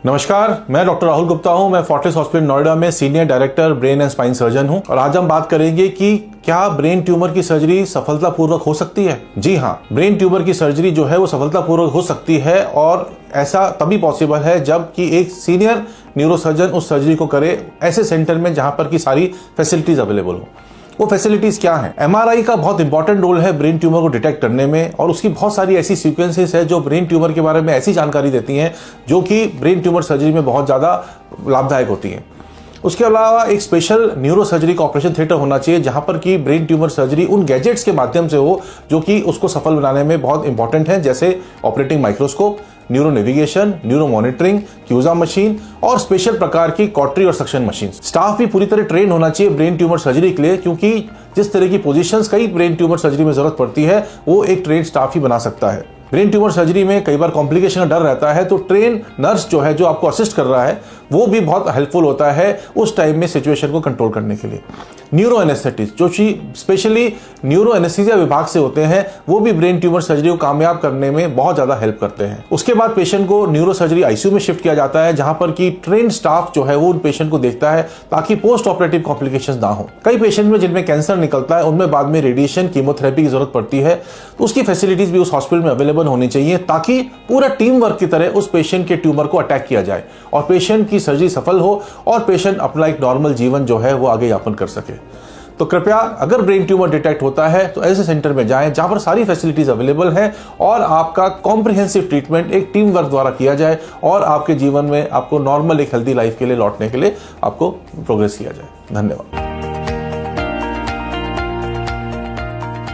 नमस्कार, मैं डॉक्टर राहुल गुप्ता हूं। मैं फोर्टिस हॉस्पिटल नोएडा में senior director brain and spine surgeon हूं और आज हम बात करेंगे कि क्या ब्रेन ट्यूमर की सर्जरी सफलतापूर्वक हो सकती है। जी हां, ब्रेन ट्यूमर की सर्जरी जो है वो सफलतापूर्वक हो सकती है और ऐसा तभी पॉसिबल है जब कि एक सीनियर न्यूरोसर्जन उस सर्जरी को करे ऐसे सेंटर में जहां पर की सारी फैसिलिटीज अवेलेबल हो। वो फैसिलिटीज क्या हैं? एमआरआई का बहुत इंपॉर्टेंट रोल है ब्रेन ट्यूमर को डिटेक्ट करने में और उसकी बहुत सारी ऐसी सीक्वेंसेस है जो ब्रेन ट्यूमर के बारे में ऐसी जानकारी देती हैं जो कि ब्रेन ट्यूमर सर्जरी में बहुत ज़्यादा लाभदायक होती हैं। उसके अलावा एक स्पेशल न्यूरो सर्जरी का ऑपरेशन थिएटर होना चाहिए जहां पर कि ब्रेन ट्यूमर सर्जरी उन गैजेट्स के माध्यम से हो जो कि उसको सफल बनाने में बहुत इंपॉर्टेंट है, जैसे operating microscope, neuro navigation, neuro monitoring, CUSA machine और स्पेशल प्रकार की कॉटरी और सक्शन मशीन। स्टाफ भी पूरी तरह ट्रेन होना चाहिए ब्रेन ट्यूमर सर्जरी के लिए, क्योंकि जिस तरह की पोजीशंस कई ब्रेन ट्यूमर सर्जरी में जरूरत पड़ती है वो एक ट्रेन स्टाफ ही बना सकता है। ब्रेन ट्यूमर सर्जरी में कई बार कॉम्प्लिकेशन का डर रहता है, तो ट्रेन नर्स जो है जो आपको असिस्ट कर रहा है वो भी बहुत हेल्पफुल होता है उस टाइम में सिचुएशन को कंट्रोल करने के लिए। न्यूरो एनेस्थेटिस्ट जो स्पेशली न्यूरो एनेस्थीसिया विभाग से होते हैं वो भी ब्रेन ट्यूमर सर्जरी को कामयाब करने में बहुत ज्यादा हेल्प करते हैं। उसके बाद पेशेंट को न्यूरो सर्जरी आईसीयू में शिफ्ट किया जाता है जहां पर कि ट्रेन स्टाफ जो है वो उन पेशेंट को देखता है ताकि पोस्ट ऑपरेटिव कॉम्प्लिकेशंस ना हो। कई पेशेंट में जिनमें कैंसर निकलता है उनमें बाद में रेडिएशन कीमोथेरेपी की जरूरत पड़ती है, तो उसकी फैसिलिटीज भी उस हॉस्पिटल में अवेलेबल होनी चाहिए ताकि पूरा टीम वर्क की तरह उस पेशेंट के ट्यूमर को अटैक किया जाए और पेशेंट की सर्जरी सफल हो और पेशेंट अपना एक नॉर्मल जीवन जो है वो आगे यापन कर सके। तो कृपया अगर ब्रेन ट्यूमर डिटेक्ट होता है तो ऐसे सेंटर में जाएं जहां पर सारी फैसिलिटीज अवेलेबल है और आपका कॉम्प्रिहेंसिव ट्रीटमेंट एक टीम वर्क द्वारा किया जाए और आपके जीवन में आपको नॉर्मल एक हेल्दी लाइफ के लिए लौटने के लिए आपको प्रोग्रेस किया जाए। धन्यवाद।